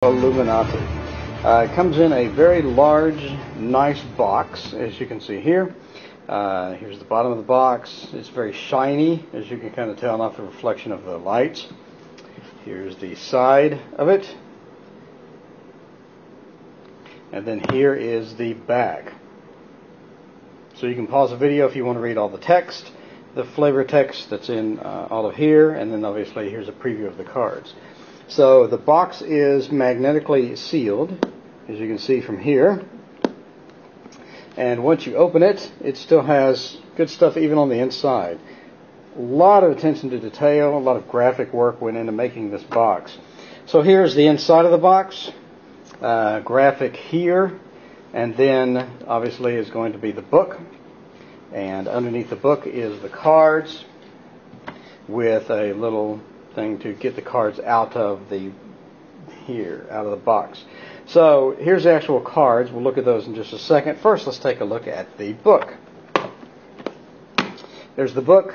Illuminati. It comes in a very large, nice box, as you can see here. Here's the bottom of the box. It's very shiny, as you can kind of tell off the reflection of the lights. Here's the side of it. And then here is the back. So you can pause the video if you want to read all the text, the flavor text that's in all of here, and then obviously here's a preview of the cards. So the box is magnetically sealed, as you can see from here. And once you open it, it still has good stuff even on the inside. A lot of attention to detail, a lot of graphic work went into making this box. So here's the inside of the box, graphic here, and then obviously is going to be the book. And underneath the book is the cards with a little thing to get the cards out of the box. So here's the actual cards. We'll look at those in just a second. First, let's take a look at the book. There's the book.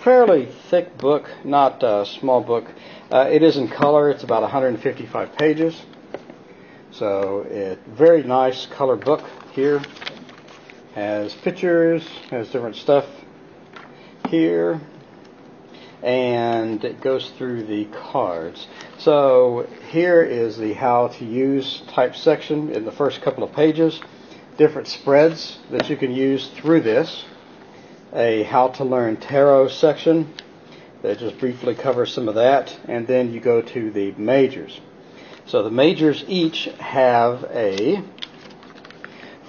Fairly thick book, not a small book. It is in color. It's about 155 pages. So very nice color book here. Has pictures, has different stuff here, and it goes through the cards. So here is the how to use type section in the first couple of pages. Different spreads that you can use through this. A how to learn tarot section that just briefly covers some of that, and then you go to the majors. So the majors each have a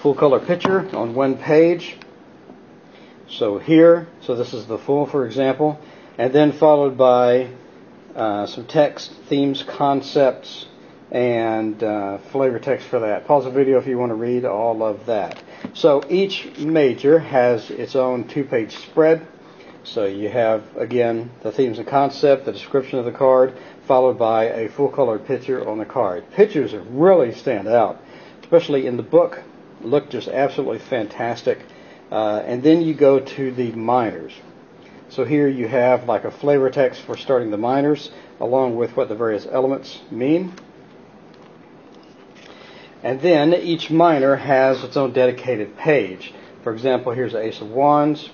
full color picture on one page. So this is the full, for example, and then followed by some text, themes, concepts, and flavor text for that. Pause the video if you want to read all of that. So each major has its own 2-page spread. So you have, again, the themes and concept, the description of the card, followed by a full color picture on the card. Pictures really stand out, especially in the book. Look just absolutely fantastic. And then you go to the minors. So here you have like a flavor text for starting the minors, along with what the various elements mean. And then each minor has its own dedicated page. For example, here's the Ace of Wands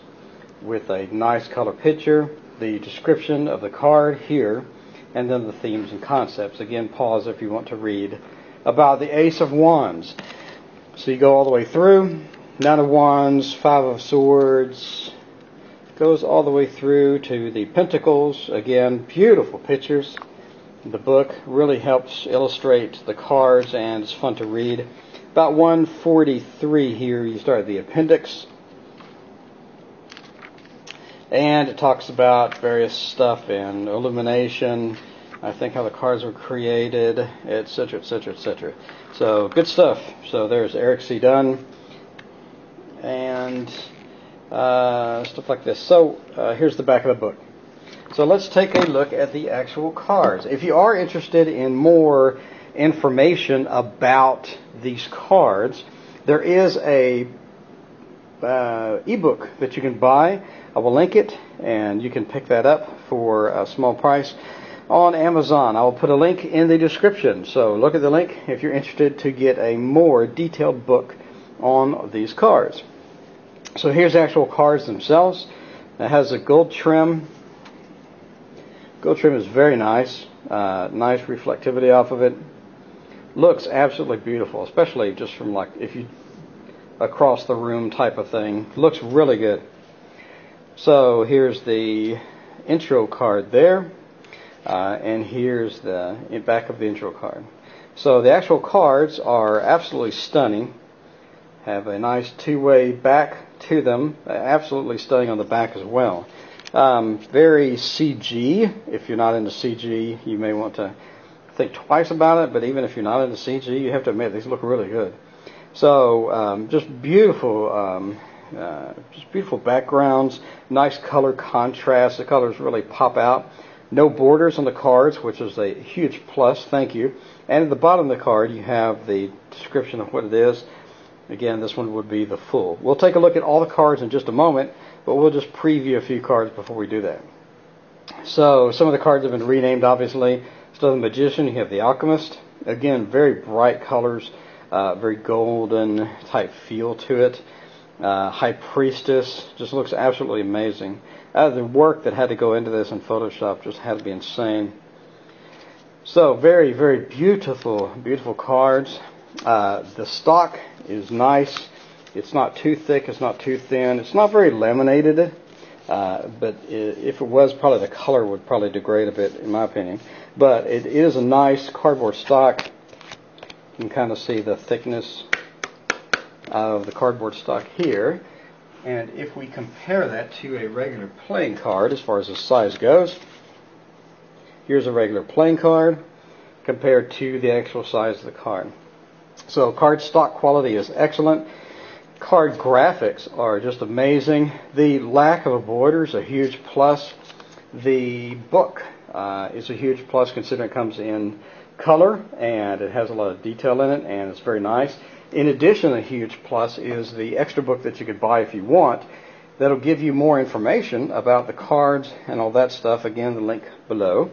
with a nice color picture, the description of the card here, and then the themes and concepts. Again, pause if you want to read about the Ace of Wands. So you go all the way through, Nine of Wands, Five of Swords, goes all the way through to the Pentacles. Again, beautiful pictures. The book really helps illustrate the cards, and it's fun to read. About 143 here, you start the appendix. And it talks about various stuff in illumination, I think how the cards were created, etc., etc., etc. So, good stuff. So there's Erik Dunne and stuff like this. So here's the back of the book. So let's take a look at the actual cards. If you are interested in more information about these cards, there is a ebook that you can buy. I will link it, and you can pick that up for a small price on Amazon. I will put a link in the description. So look at the link if you're interested to get a more detailed book on these cards. So here's the actual cards themselves. It has a gold trim. Gold trim is very nice. Nice reflectivity off of it. Looks absolutely beautiful, especially just from like if you across the room type of thing. Looks really good. So here's the intro card there. And here's the back of the intro card. So the actual cards are absolutely stunning. Have a nice two-way back to them. Absolutely stunning on the back as well. Very CG. If you're not into CG, you may want to think twice about it. But even if you're not into CG, you have to admit these look really good. So just beautiful backgrounds. Nice color contrast. The colors really pop out. No borders on the cards, which is a huge plus. Thank you. And at the bottom of the card, you have the description of what it is. Again, this one would be the full. We'll take a look at all the cards in just a moment, but we'll just preview a few cards before we do that. So some of the cards have been renamed, obviously. Still the Magician, you have the Alchemist, Again, very bright colors, very golden type feel to it. High Priestess just looks absolutely amazing. The work that had to go into this in Photoshop just had to be insane. So very, very beautiful, beautiful cards. The stock is nice. It's not too thick. It's not too thin. It's not very laminated. But if it was, probably the color would probably degrade a bit, in my opinion. But it is a nice cardboard stock. You can kind of see the thickness of the cardboard stock here. And if we compare that to a regular playing card as far as the size goes, here's a regular playing card compared to the actual size of the card. So card stock quality is excellent. Card graphics are just amazing. The lack of a border is a huge plus. The book is a huge plus considering it comes in color and it has a lot of detail in it and it's very nice. In addition, a huge plus is the extra book that you could buy if you want. That'll give you more information about the cards and all that stuff. Again, the link below.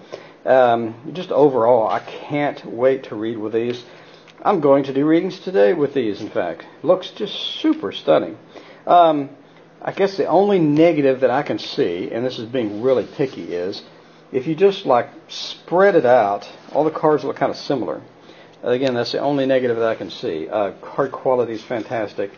Just overall, I can't wait to read with these. I'm going to do readings today with these, in fact. Looks just super stunning. I guess the only negative that I can see, and this is being really picky, is if you just like spread it out, all the cards look kind of similar. Again, that's the only negative that I can see. Card quality is fantastic.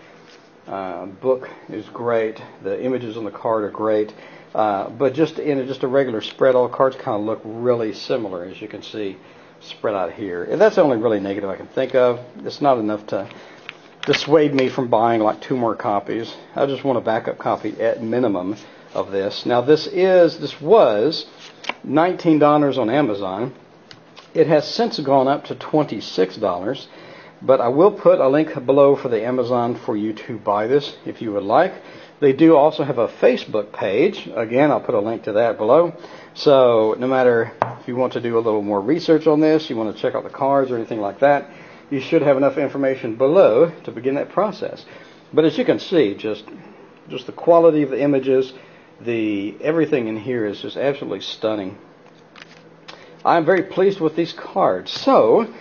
Book is great. The images on the card are great. But just in just a regular spread, all the cards kind of look really similar, as you can see spread out here. And that's the only really negative I can think of. It's not enough to dissuade me from buying like 2 more copies. I just want a backup copy at minimum of this. Now this was $19 on Amazon. It has since gone up to $26, but I will put a link below for the Amazon for you to buy this if you would like. They do also have a Facebook page. Again, I'll put a link to that below. So no matter if you want to do a little more research on this, you want to check out the cards or anything like that, you should have enough information below to begin that process. But as you can see, just the quality of the images, everything in here is just absolutely stunning. I'm very pleased with these cards. So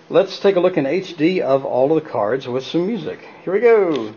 let's take a look in HD of all of the cards with some music. Here we go.